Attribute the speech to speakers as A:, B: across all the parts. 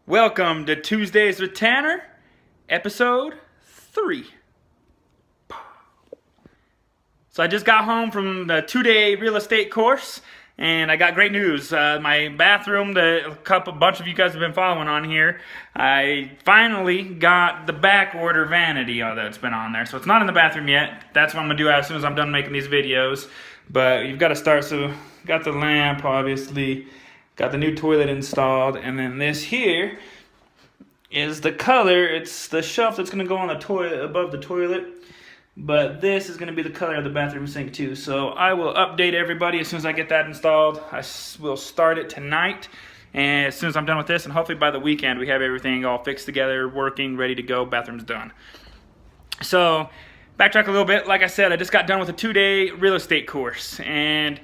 A: Welcome to Tuesdays with Tanner, episode 3. So I just got home from the 2-day real estate course, and I got great news. My bathroom, bunch of you guys have been following on here, I finally got the back order vanity that's been on there. So it's not in the bathroom yet. That's what I'm going to do as soon as I'm done making these videos. But you've got to start, so got the lamp, obviously. Got the new toilet installed, and then this here is the color. It's the shelf that's going to go on the toilet, above the toilet, but this is going to be the color of the bathroom sink too. So I will update everybody as soon as I get that installed. I will start it tonight, and as soon as I'm done with this, and hopefully by the weekend we have everything all fixed together, working, ready to go, bathroom's done. So backtrack a little bit. Like I said, I just got done with a 2-day real estate course, and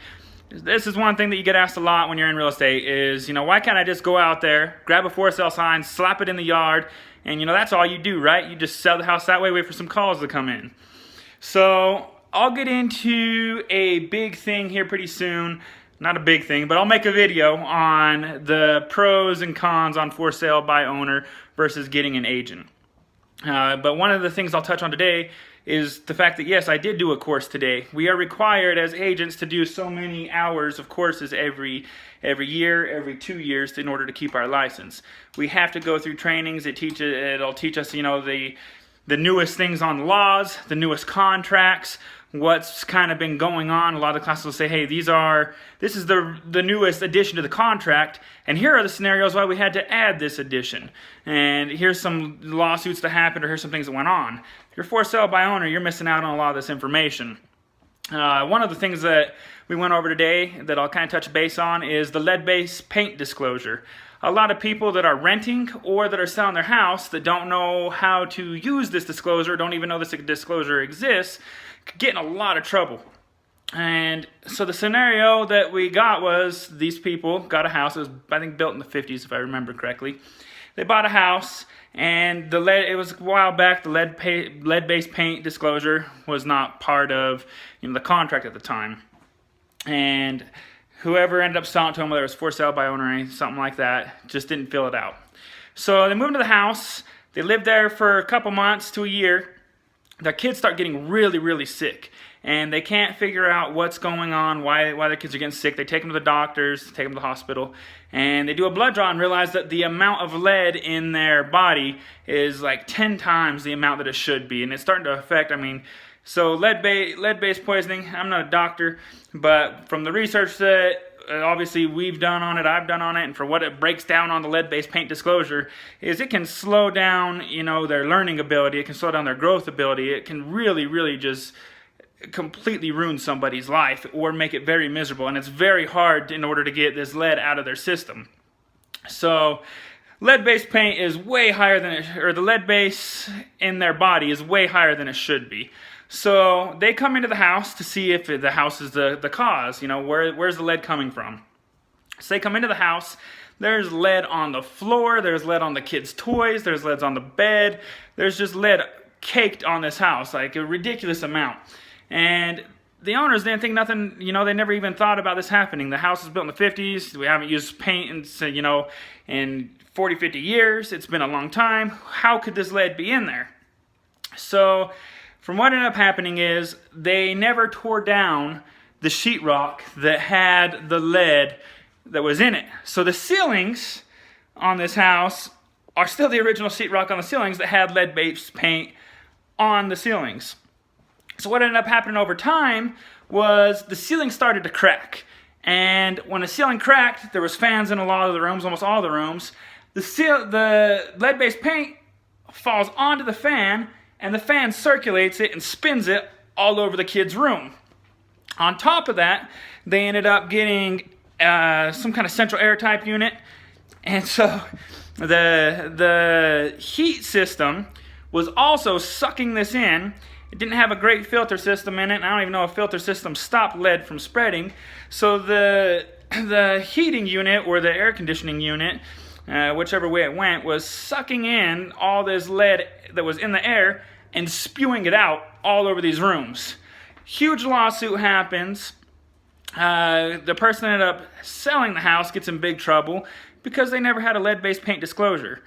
A: this is one thing that you get asked a lot when you're in real estate is, why can't I just go out there, grab a for sale sign, slap it in the yard, and that's all you do, right? You just sell the house that way, wait for some calls to come in. So I'll get into a big thing here pretty soon. Not a big thing, but I'll make a video on the pros and cons on for sale by owner versus getting an agent. But one of the things I'll touch on today is the fact that, yes, I did do a course today. We are required as agents to do so many hours of courses every year, every 2 years in order to keep our license. We have to go through trainings. It'll teach us, the newest things on laws, the newest contracts, what's kind of been going on. A lot of classes will say, hey, this is the newest addition to the contract, and here are the scenarios why we had to add this addition. And here's some lawsuits that happened, or here's some things that went on. If you're for sale by owner, you're missing out on a lot of this information. One of the things that we went over today that I'll kind of touch base on is the lead-based paint disclosure. A lot of people that are renting or that are selling their house that don't know how to use this disclosure, don't even know this disclosure exists, could get in a lot of trouble. And so the scenario that we got was these people got a house. It was, I think, built in the 50s, if I remember correctly. They bought a house, and it was a while back, the lead-based paint disclosure was not part of the contract at the time. And whoever ended up selling it to them, whether it was for sale by owner or something like that, just didn't fill it out. So they moved into the house. They lived there for a couple months to a year. Their kids start getting really, really sick, and they can't figure out what's going on, why their kids are getting sick. They take them to the doctors, take them to the hospital, and they do a blood draw and realize that the amount of lead in their body is like 10 times the amount that it should be, and it's starting to affect, so lead-based poisoning, I'm not a doctor, but from the research that obviously we've done on it, I've done on it, and for what it breaks down on the lead-based paint disclosure, is it can slow down, their learning ability, it can slow down their growth ability, it can really, really just completely ruin somebody's life or make it very miserable, and it's very hard in order to get this lead out of their system. So lead-based paint is way higher than the lead base in their body is way higher than it should be. So they come into the house to see if the house is the cause, where's the lead coming from. So they come into the house, there's lead on the floor, there's lead on the kids' toys, there's lead on the bed, there's just lead caked on this house, like a ridiculous amount. And the owners didn't think nothing, they never even thought about this happening. The house was built in the 50s, we haven't used paint in 40, 50 years, it's been a long time. How could this lead be in there? So from what ended up happening is they never tore down the sheetrock that had the lead that was in it. So the ceilings on this house are still the original sheetrock on the ceilings that had lead-based paint on the ceilings. So what ended up happening over time was the ceiling started to crack. And when the ceiling cracked, there was fans in a lot of the rooms, almost all the rooms. The lead-based paint falls onto the fan, and the fan circulates it and spins it all over the kid's room. On top of that, they ended up getting some kind of central air type unit, and so the heat system was also sucking this in. It didn't have a great filter system in it, and I don't even know if filter systems stop lead from spreading. So the heating unit or the air conditioning unit, whichever way it went, was sucking in all this lead that was in the air and spewing it out all over these rooms. Huge lawsuit happens. The person ended up selling the house, gets in big trouble because they never had a lead-based paint disclosure.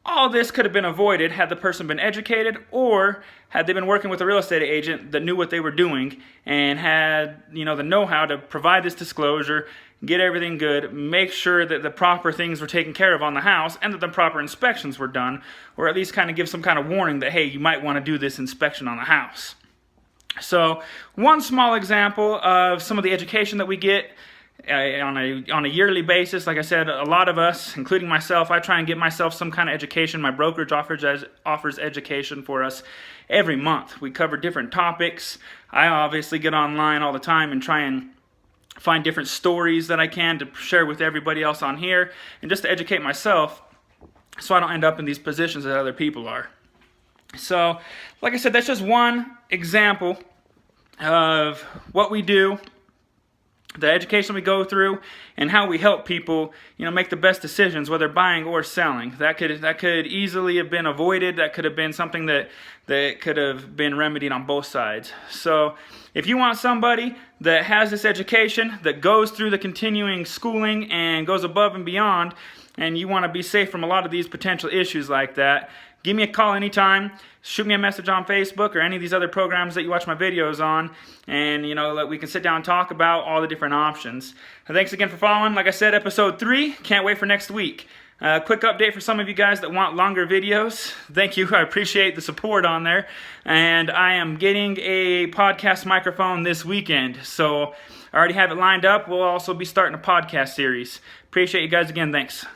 A: All this could have been avoided had the person been educated, or had they been working with a real estate agent that knew what they were doing and had, the know-how to provide this disclosure, get everything good, make sure that the proper things were taken care of on the house, and that the proper inspections were done, or at least kind of give some kind of warning that, hey, you might want to do this inspection on the house. So, one small example of some of the education that we get on a yearly basis. Like I said, a lot of us, including myself, I try and get myself some kind of education. My brokerage offers education for us every month. We cover different topics. I obviously get online all the time and try and find different stories that I can to share with everybody else on here, and just to educate myself so I don't end up in these positions that other people are. So, like I said, that's just one example of what we do, the education we go through, and how we help people, make the best decisions, whether buying or selling. That could easily have been avoided. That could have been something that could have been remedied on both sides. So, if you want somebody that has this education, that goes through the continuing schooling and goes above and beyond, and you want to be safe from a lot of these potential issues like that, give me a call anytime. Shoot me a message on Facebook or any of these other programs that you watch my videos on, and we can sit down and talk about all the different options. Thanks again for following. Like I said, episode 3. Can't wait for next week. Quick update for some of you guys that want longer videos. Thank you. I appreciate the support on there. And I am getting a podcast microphone this weekend, so I already have it lined up. We'll also be starting a podcast series. Appreciate you guys again. Thanks.